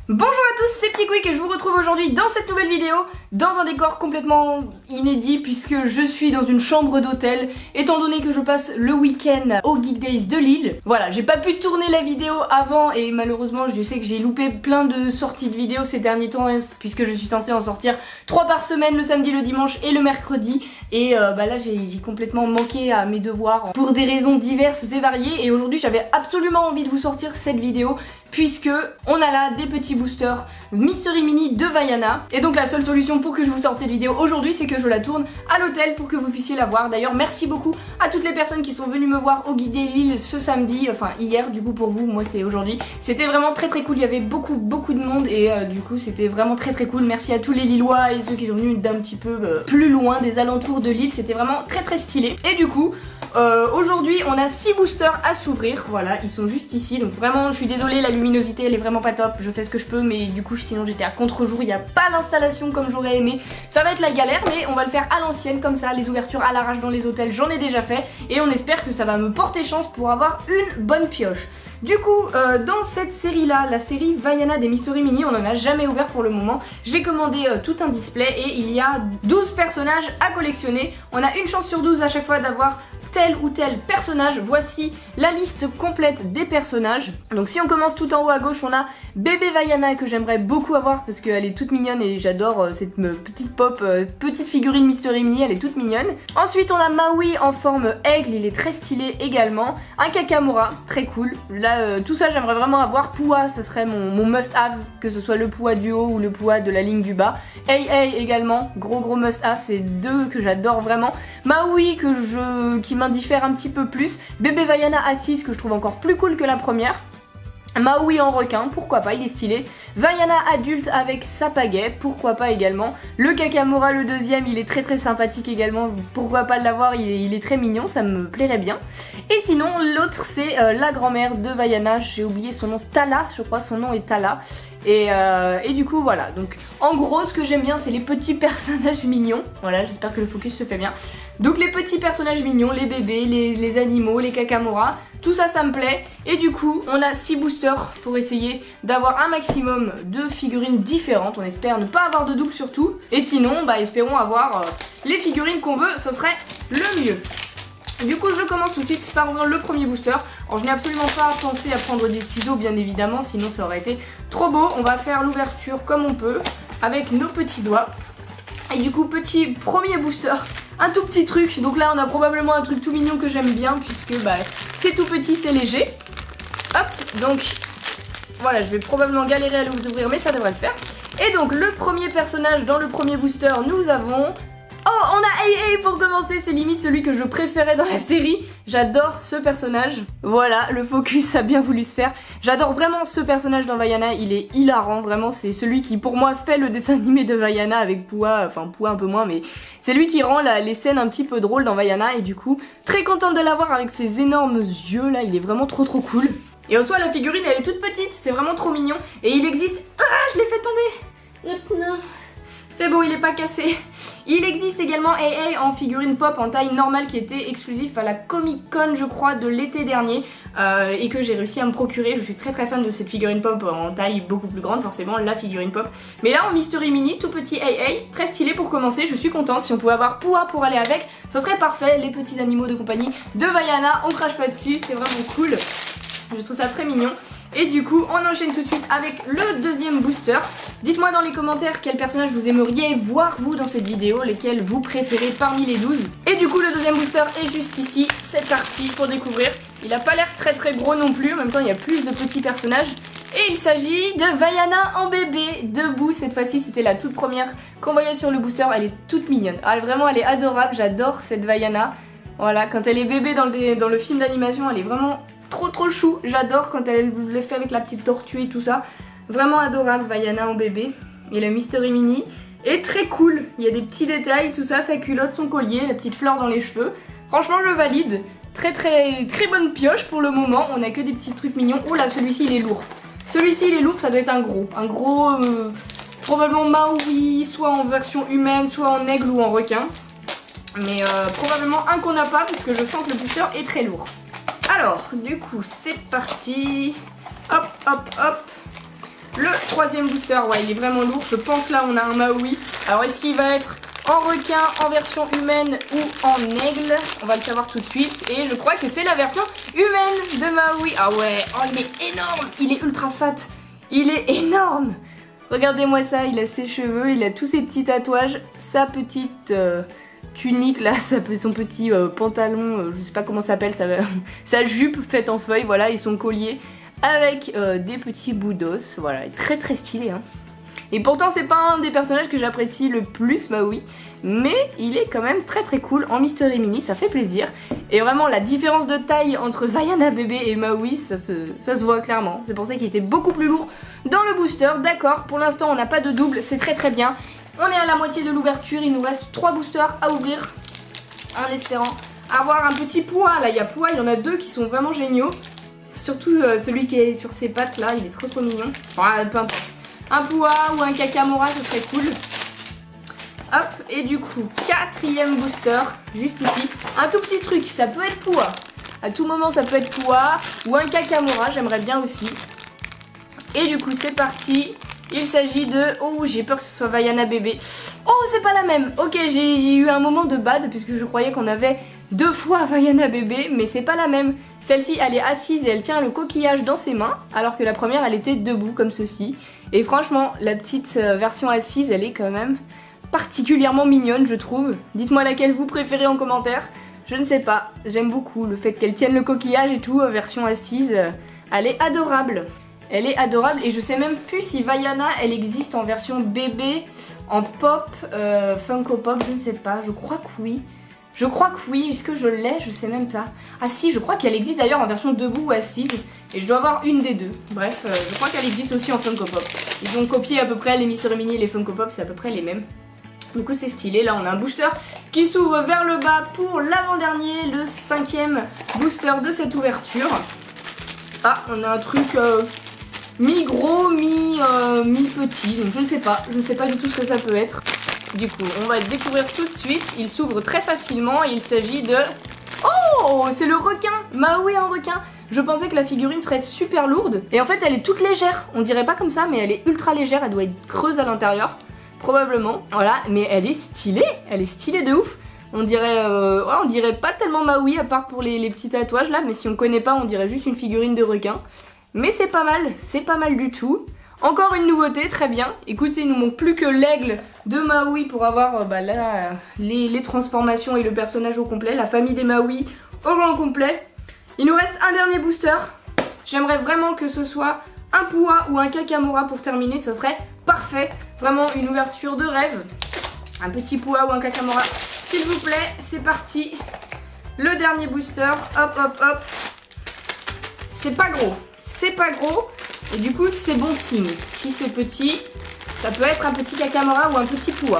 Bonjour à tous, c'est Petit Quick et je vous retrouve aujourd'hui dans cette nouvelle vidéo dans un décor complètement inédit puisque je suis dans une chambre d'hôtel étant donné que je passe le week-end au Geek Days de Lille. Voilà, j'ai pas pu tourner la vidéo avant et malheureusement je sais que j'ai loupé plein de sorties de vidéos ces derniers temps puisque je suis censée en sortir 3 par semaine, le samedi, le dimanche et le mercredi. Et là j'ai complètement manqué à mes devoirs pour des raisons diverses et variées et aujourd'hui j'avais absolument envie de vous sortir cette vidéo puisque on a là des petits boosters Mystery Mini de Vaiana. Et donc la seule solution pour que je vous sorte cette vidéo aujourd'hui, c'est que je la tourne à l'hôtel pour que vous puissiez la voir. D'ailleurs merci beaucoup à toutes les personnes qui sont venues me voir au Geek Day Lille ce samedi, enfin hier du coup pour vous, moi c'est aujourd'hui. C'était vraiment très cool, il y avait beaucoup de monde et du coup c'était vraiment très cool. Merci à tous les Lillois et ceux qui sont venus d'un petit peu plus loin des alentours de Lille, c'était vraiment très stylé. Et du coup aujourd'hui on a 6 boosters à s'ouvrir, voilà, ils sont juste ici, donc vraiment je suis désolée, la luminosité elle est vraiment pas top, je fais ce que je peux mais du coup sinon j'étais à contre-jour, il n'y a pas l'installation comme j'aurais aimé, ça va être la galère mais on va le faire à l'ancienne comme ça, les ouvertures à l'arrache dans les hôtels j'en ai déjà fait et on espère que ça va me porter chance pour avoir une bonne pioche. Du coup, dans cette série-là, la série Vaiana des Mystery Mini, on n'en a jamais ouvert pour le moment. J'ai commandé tout un display et il y a 12 personnages à collectionner. On a une chance sur 12 à chaque fois d'avoir tel ou tel personnage. Voici la liste complète des personnages. Donc si on commence tout en haut à gauche, on a bébé Vaiana que j'aimerais beaucoup avoir parce qu'elle est toute mignonne et j'adore cette petite pop, petite figurine Mystery Mini, elle est toute mignonne. Ensuite on a Maui en forme aigle, il est très stylé également. Un Kakamora, très cool. Là tout ça j'aimerais vraiment avoir. Pua, ce serait mon must have, que ce soit le Pua du haut ou le Pua de la ligne du bas. Hey également, gros must have, c'est deux que j'adore vraiment. Maui qui m'indiffère un petit peu plus. Bébé Vaiana assise que je trouve encore plus cool que la première. Maui en requin, pourquoi pas, il est stylé. Vaiana adulte avec sa pagaie, pourquoi pas également. Le Kakamora, le deuxième, il est très sympathique également, pourquoi pas l'avoir, il est très mignon, ça me plairait bien. Et sinon, l'autre c'est la grand-mère de Vaiana, j'ai oublié son nom, Tala, je crois, son nom est Tala. Et du coup voilà, donc en gros ce que j'aime bien c'est les petits personnages mignons. Voilà, j'espère que le focus se fait bien. Donc les petits personnages mignons, les bébés, les animaux, les Kakamora, tout ça ça me plaît. Et du coup on a 6 boosters pour essayer d'avoir un maximum de figurines différentes. On espère ne pas avoir de double surtout. Et sinon espérons avoir les figurines qu'on veut, ce serait le mieux. Du coup je commence tout de suite par ouvrir le premier booster. Alors je n'ai absolument pas pensé à prendre des ciseaux bien évidemment, sinon ça aurait été trop beau. On va faire l'ouverture comme on peut avec nos petits doigts. Et du coup petit premier booster, un tout petit truc. Donc là on a probablement un truc tout mignon que j'aime bien puisque c'est tout petit, c'est léger. Hop, donc voilà, je vais probablement galérer à l'ouvrir mais ça devrait le faire. Et donc le premier personnage dans le premier booster, nous avons... Oh, on a AA pour commencer, c'est limite celui que je préférais dans la série. J'adore ce personnage. Voilà, le focus a bien voulu se faire. J'adore vraiment ce personnage dans Vaiana, il est hilarant, vraiment. C'est celui qui, pour moi, fait le dessin animé de Vaiana avec Pua, enfin Pua un peu moins, mais c'est lui qui rend les scènes un petit peu drôles dans Vaiana. Et du coup, très contente de l'avoir avec ses énormes yeux là, il est vraiment trop cool. Et en soi, la figurine, elle est toute petite, c'est vraiment trop mignon. Et il existe... Ah, je l'ai fait tomber. C'est beau, il est pas cassé. Il existe également AA en figurine pop en taille normale qui était exclusif à la Comic Con je crois de l'été dernier et que j'ai réussi à me procurer. Je suis très fan de cette figurine pop en taille beaucoup plus grande, forcément la figurine pop. Mais là en Mystery Mini, tout petit AA, très stylé pour commencer, je suis contente. Si on pouvait avoir Pua pour aller avec, ce serait parfait. Les petits animaux de compagnie de Vaiana, on crache pas dessus, c'est vraiment cool. Je trouve ça très mignon. Et du coup on enchaîne tout de suite avec le deuxième booster. Dites-moi dans les commentaires quel personnage vous aimeriez voir vous dans cette vidéo, lesquels vous préférez parmi les 12. Et du coup le deuxième booster est juste ici, c'est parti pour découvrir. Il a pas l'air très gros non plus, en même temps il y a plus de petits personnages. Et il s'agit de Vaiana en bébé, debout. Cette fois-ci c'était la toute première qu'on voyait sur le booster, elle est toute mignonne. Ah, vraiment elle est adorable, j'adore cette Vaiana. Voilà, quand elle est bébé dans le film d'animation, elle est vraiment... trop chou, j'adore quand elle le fait avec la petite tortue et tout ça. Vraiment adorable, Vaiana en bébé. Et la Mystery Mini est très cool. Il y a des petits détails, tout ça, sa culotte, son collier, la petite fleur dans les cheveux. Franchement, je valide. Très bonne pioche pour le moment. On a que des petits trucs mignons. Oh là, celui-ci, il est lourd. Celui-ci, il est lourd, ça doit être un gros. Un gros, probablement Maui, soit en version humaine, soit en aigle ou en requin. Mais probablement un qu'on n'a pas, parce que je sens que le booster est très lourd. Alors, du coup, c'est parti. Hop. Le troisième booster, ouais, il est vraiment lourd. Je pense là, on a un Maui. Alors, est-ce qu'il va être en requin, en version humaine ou en aigle? On va le savoir tout de suite. Et je crois que c'est la version humaine de Maui. Ah ouais, oh, il est énorme. Il est ultra fat. Il est énorme. Regardez-moi ça, il a ses cheveux, il a tous ses petits tatouages, sa petite tunique là, son petit pantalon, je sais pas comment ça s'appelle, sa jupe faite en feuille, voilà, et son collier avec des petits bouts d'os, voilà, très très stylé hein. Et pourtant c'est pas un des personnages que j'apprécie le plus, Maui, mais il est quand même très très cool en Mystery Mini, ça fait plaisir. Et vraiment la différence de taille entre Vaiana bébé et Maui, ça se voit clairement. C'est pour ça qu'il était beaucoup plus lourd dans le booster, d'accord. Pour l'instant on n'a pas de double, c'est très très bien. On est à la moitié de l'ouverture, il nous reste 3 boosters à ouvrir, en espérant avoir un petit poids. Là il y a poids, il y en a 2 qui sont vraiment géniaux. Surtout celui qui est sur ses pattes là, il est trop mignon. Ouais, peu importe. Un Poua ou un Kakamora, ce serait cool. Hop, et du coup, 4e booster, juste ici. Un tout petit truc, ça peut être Poua. À tout moment, ça peut être Poua ou un Kakamora, j'aimerais bien aussi. Et du coup, c'est parti. Il s'agit de... Oh, j'ai peur que ce soit Vaiana bébé. Oh, c'est pas la même. Ok, j'ai eu un moment de bad, puisque je croyais qu'on avait 2 fois Vaiana bébé, mais c'est pas la même. Celle-ci, elle est assise et elle tient le coquillage dans ses mains, alors que la première, elle était debout, comme ceci. Et franchement, la petite version assise, elle est quand même particulièrement mignonne, je trouve. Dites-moi laquelle vous préférez en commentaire. Je ne sais pas, j'aime beaucoup le fait qu'elle tienne le coquillage et tout, version assise. Elle est adorable. Elle est adorable et je sais même plus si Vaiana, elle existe en version bébé, en pop, Funko Pop, je ne sais pas, je crois que oui. Je crois que oui, est-ce que je l'ai? Je sais même pas. Ah si, je crois qu'elle existe d'ailleurs en version debout ou assise. Et je dois avoir une des deux. Bref, je crois qu'elle existe aussi en Funko Pop. Ils ont copié à peu près les Mystery Mini et les Funko Pop, c'est à peu près les mêmes. Du coup c'est stylé, là on a un booster qui s'ouvre vers le bas pour l'avant-dernier, le 5e booster de cette ouverture. Ah, on a un truc mi-gros, mi-petit, donc je ne sais pas du tout ce que ça peut être. Du coup, on va le découvrir tout de suite. Il s'ouvre très facilement et il s'agit de... Oh, c'est le requin! Maui en requin! Je pensais que la figurine serait super lourde. Et en fait, elle est toute légère. On dirait pas comme ça, mais elle est ultra légère. Elle doit être creuse à l'intérieur. Probablement. Voilà, mais elle est stylée. Elle est stylée de ouf. On dirait, ouais, on dirait pas tellement Maui, à part pour les petits tatouages là. Mais si on connaît pas, on dirait juste une figurine de requin. Mais c'est pas mal du tout. Encore une nouveauté, très bien. Écoutez, il nous manque plus que l'aigle de Maui pour avoir là, les transformations et le personnage au complet, la famille des Maui au grand complet. Il nous reste un dernier booster. J'aimerais vraiment que ce soit un Poua ou un Kakamora pour terminer, ce serait parfait. Vraiment une ouverture de rêve. Un petit Poua ou un Kakamora, s'il vous plaît, c'est parti. Le dernier booster, hop hop hop. C'est pas gros. Et du coup c'est bon signe. Si c'est petit, ça peut être un petit Kakamora ou un petit Poua.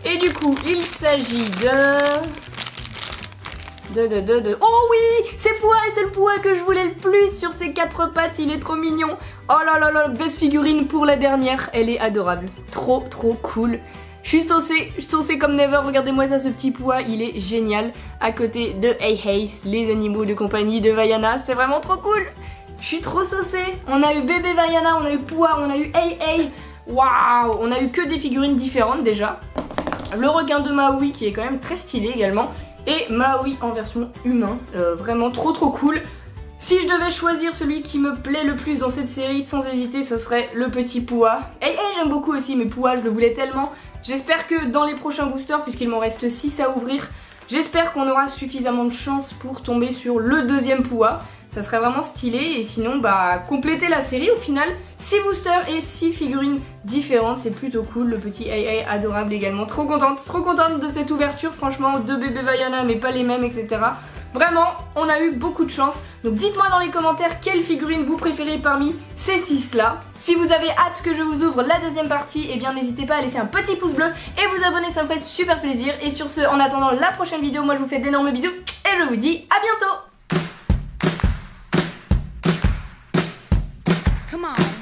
Et du coup il s'agit Oh oui, c'est Poua et c'est le Poua que je voulais le plus sur ses 4 pattes, il est trop mignon. Oh là là là, best figurine pour la dernière, elle est adorable. Trop cool. Je suis saucée comme never, regardez-moi ça, ce petit Poua, il est génial. À côté de Hey Hey, les animaux de compagnie de Vaiana, c'est vraiment trop cool. Je suis trop saucée. On a eu bébé Vaiana, on a eu Poua, on a eu Hey Hey. Waouh, on a eu que des figurines différentes déjà. Le requin de Maui qui est quand même très stylé également. Et Maui en version humain, vraiment trop cool. Si je devais choisir celui qui me plaît le plus dans cette série, sans hésiter, ce serait le petit Poua. Hey Hey, j'aime beaucoup aussi, mais Poua, je le voulais tellement. J'espère que dans les prochains boosters, puisqu'il m'en reste 6 à ouvrir, j'espère qu'on aura suffisamment de chance pour tomber sur le deuxième Poua. Ça serait vraiment stylé et sinon bah compléter la série au final. 6 boosters et 6 figurines différentes, c'est plutôt cool. Le petit Hey Hey adorable également, trop contente de cette ouverture franchement, 2 bébés Vaiana mais pas les mêmes, etc. Vraiment, on a eu beaucoup de chance. Donc dites-moi dans les commentaires quelle figurine vous préférez parmi ces 6 là. Si vous avez hâte que je vous ouvre la deuxième partie, eh bien n'hésitez pas à laisser un petit pouce bleu et vous abonner, ça me ferait super plaisir. Et sur ce, en attendant la prochaine vidéo, moi je vous fais d'énormes bisous et je vous dis à bientôt. Come on.